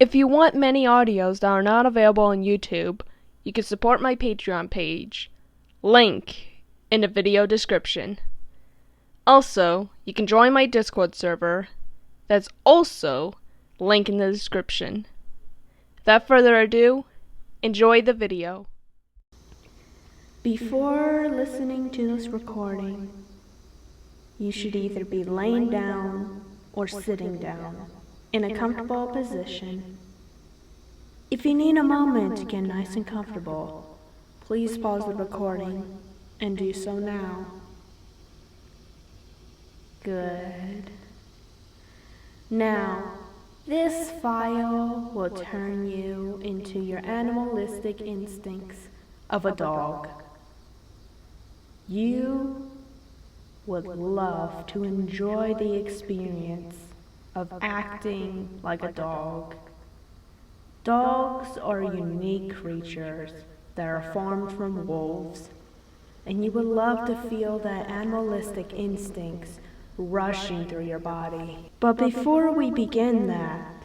If you want many audios that are not available on YouTube, you can support my Patreon page. Link in the video description. Also, you can join my Discord server. That's also link in the description. Without further ado, enjoy the video. Before listening to this recording, you should either be laying down or sitting down in a comfortable position. If you need a moment to get nice and comfortable, please pause the recording and do so now. Good. Now, this file will turn you into your animalistic instincts of a dog. You would love to enjoy the experience of acting like a dog. Dogs are unique creatures that are formed from wolves, and you would love to feel that animalistic instincts rushing through your body. But before we begin that,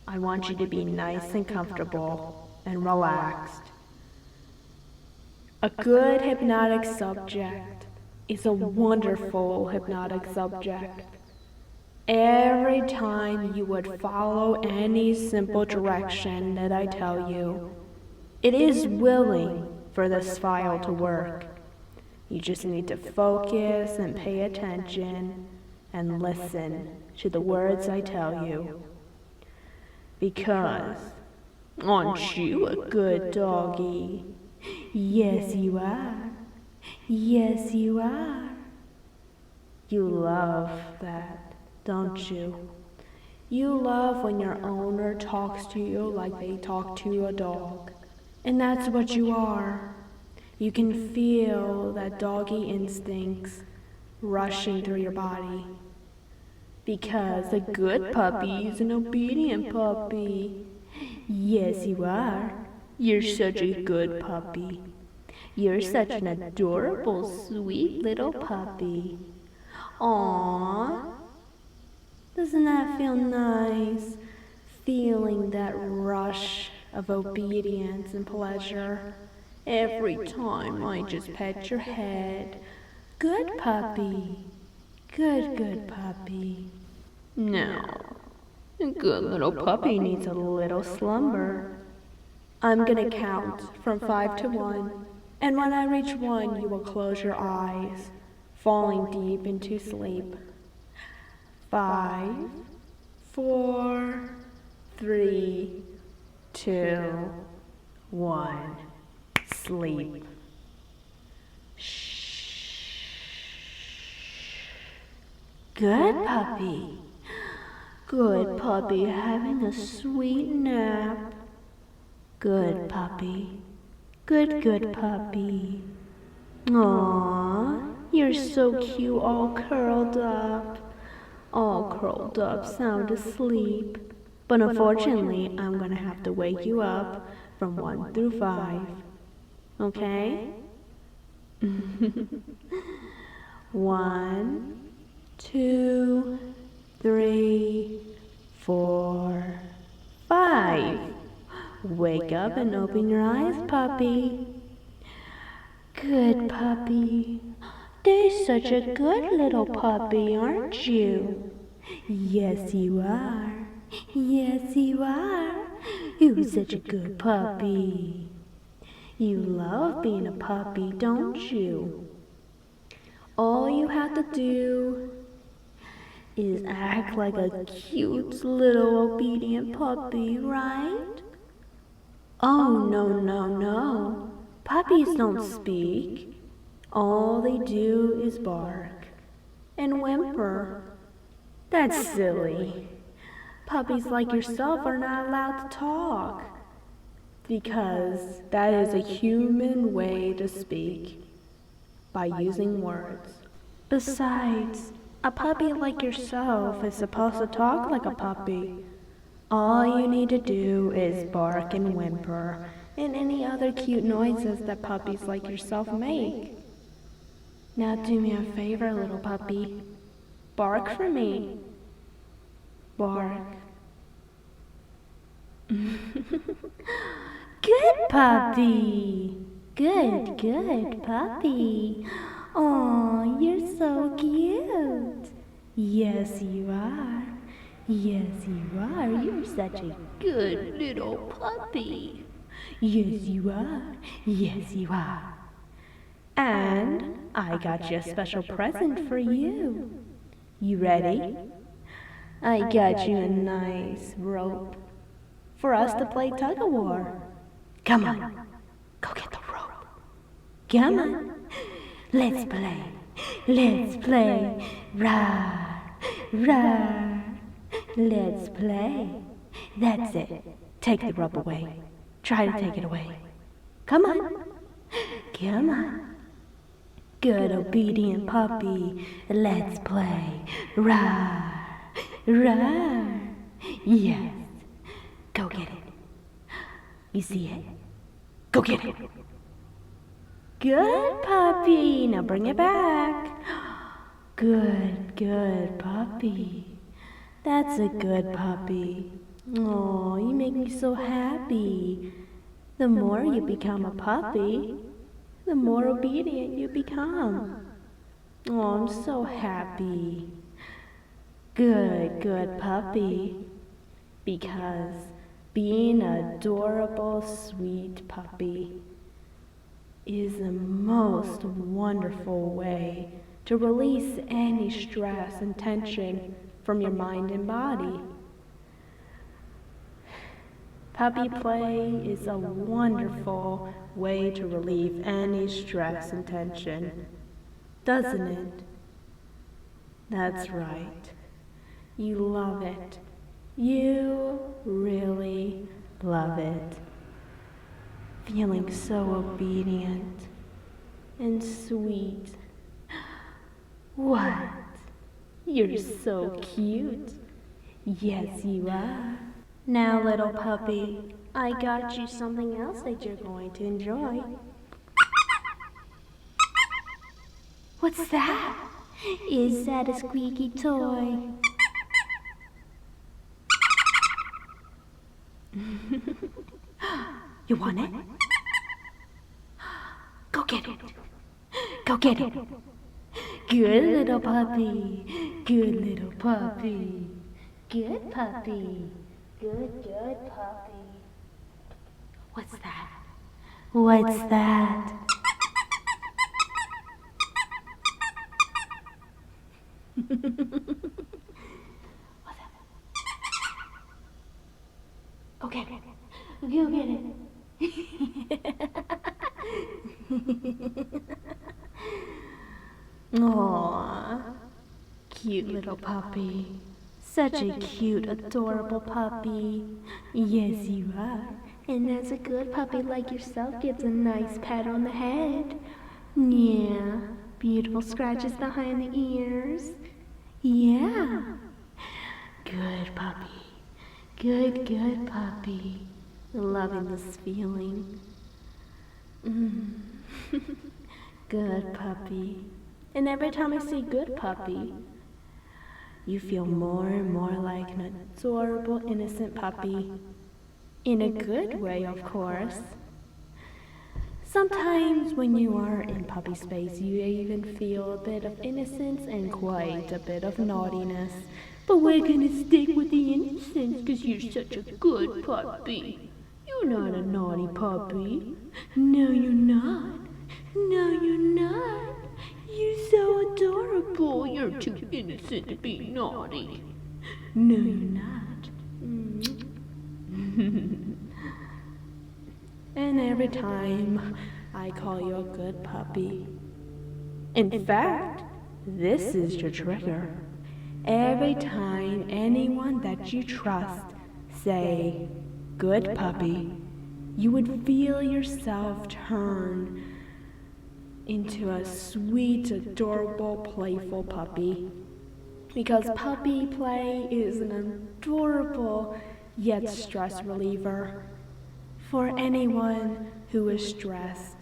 I want you to be nice and comfortable and relaxed. A good hypnotic subject is a wonderful hypnotic subject. Every time you would follow any simple direction that I tell you, it is willing for this file to work. You just need to focus and pay attention and listen to the words I tell you. Because, aren't you a good doggy? Yes, you are. Yes, you are. You love that, don't you? You love when your owner talks to you like they talk to a dog. And that's what you are. You can feel that doggy instincts rushing through your body. Because a good puppy is an obedient puppy. Yes, you are. You're such a good puppy. You're such an adorable, sweet little puppy. Aww. Doesn't that feel nice? Feeling that rush of obedience and pleasure every time I just pet your head. Good puppy. Good puppy. Now, a good little puppy needs a little slumber. I'm gonna count from 5 to 1, and when I reach 1, you will close your eyes, falling deep into sleep. 5, 4, 3, 2, 1. Sleep. Shh. Good puppy. Good puppy having a sweet nap. Good puppy. Good puppy. Aww, you're so cute all curled up. All curled up, sound asleep. But unfortunately, I'm gonna have to wake you up from 1 through 5. Okay? 1, 2, 3, 4, 5. Wake up and open your eyes, puppy. Good puppy. You're such a good little puppy, aren't you? Yes, you are. Yes, you are. You're such a good puppy. You love being a puppy, don't you? All you have to do is act like a cute little obedient puppy, right? Oh, no. Puppies don't speak. All they do is bark and whimper. That's silly. Puppies like yourself are not allowed to talk, because that is a human way to speak, by using words. Besides, a puppy like yourself is supposed to talk like a puppy. All you need to do is bark and whimper, and any other cute noises that puppies like yourself make. Now do me a favor, little puppy. Bark for me. Bark. Good puppy. Good puppy. Oh, you're so cute. Yes, you are. Yes, you are. You're such a good little puppy. Yes, you are. Yes, you are. And I got you a special present for you. You ready? I got you a nice rope for us to play tug of war. Come on, go get the rope. Come on, let's play. Let's play. Rah, rah. Let's play. That's it. Take the rope away. Try to take it away. Come on. Come on. Good obedient puppy. Let's play. Rah, rah. Yes. Go get it. You see it? Go get it. Good puppy. Now bring it back. Good puppy. That's a good puppy. Oh, you make me so happy. The more you become a puppy, the more obedient you become. Oh, I'm so happy. Good puppy. Because being an adorable, sweet puppy is the most wonderful way to release any stress and tension from your mind and body. Puppy play is a wonderful way to relieve any stress and tension, doesn't it? That's right. You love it. You really love it. Feeling so obedient and sweet. What? You're so cute. Yes, you are. Now, little puppy, I got you something else that you're going to enjoy. What's that? Is that a squeaky toy? You want it? Go get it. Go get it. Good little puppy. Good little puppy. Good puppy. Good puppy. What's that? What's that? What's that? Go get it. Go get it. Aww, cute little puppy. Such a cute, adorable puppy. Yes, you are. And as a good puppy like yourself gets a nice pat on the head. Yeah, beautiful scratches behind the ears. Yeah. Good puppy. Good puppy. Loving this feeling. Good puppy. And every time I say good puppy, you feel more and more like an adorable, innocent puppy. In a good way, of course. Sometimes when you are in Puppyspace, you even feel a bit of innocence and quite a bit of naughtiness. But we're gonna stick with the innocence because you're such a good puppy. You're not a naughty puppy. No, you're not. No, you're not. You're so adorable. You're too innocent to be naughty. No, you're not. And every time I call you a good puppy. In fact, this is your trigger. Every time anyone that you trust say, good puppy, you would feel yourself turn into a sweet, adorable, playful puppy. Because puppy play is an adorable yet stress reliever for anyone who is stressed.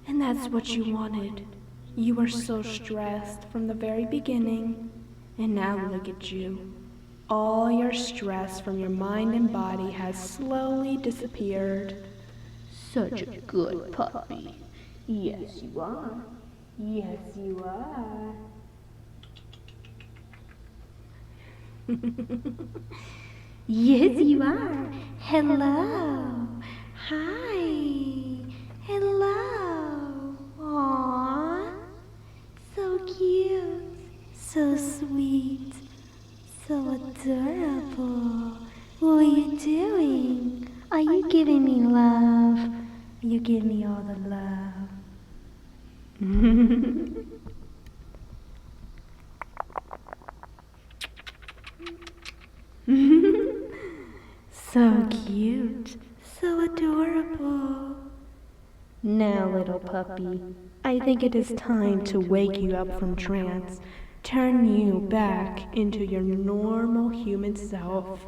And that's what you wanted. You were so stressed from the very beginning, and now look at you. All your stress from your mind and body has slowly disappeared. Such a good puppy. Yes, you are. Yes, you are. Yes, you are. Hello. Hi. Hello. Aww. So cute. So sweet. So adorable. What are you doing? Are you giving me love? You give me all the love. So cute. So adorable. Now, little puppy, I think it is time to wake you up from trance. Turn you back into your normal human self.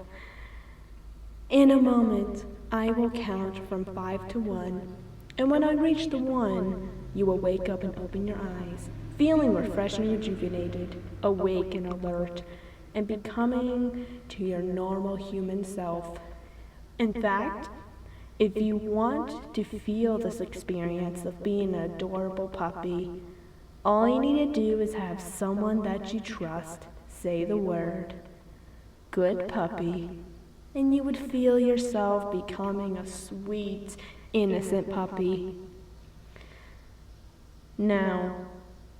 In a moment, I will count from 5 to 1, and when I reach the 1, you will wake up and open your eyes, feeling refreshed and rejuvenated, awake and alert, and becoming to your normal human self. In fact, if you want to feel this experience of being an adorable puppy, all you need to do is have someone that you trust say the word, "Good puppy," and you would feel yourself becoming a sweet, innocent puppy. Now,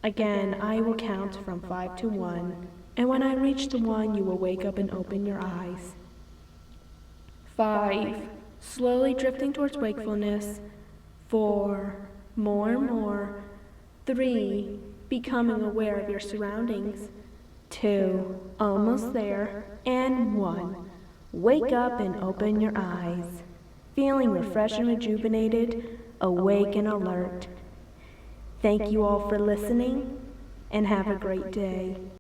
again, I will count from 5 to 1, and when I reach the 1, you will wake up and open your eyes. 5, slowly drifting towards wakefulness. 4, more and more. 3, becoming aware of your surroundings. 2, almost there. And 1, wake up and open your eyes, feeling refreshed and rejuvenated, awake and alert. Thank you all for listening, and have a great day.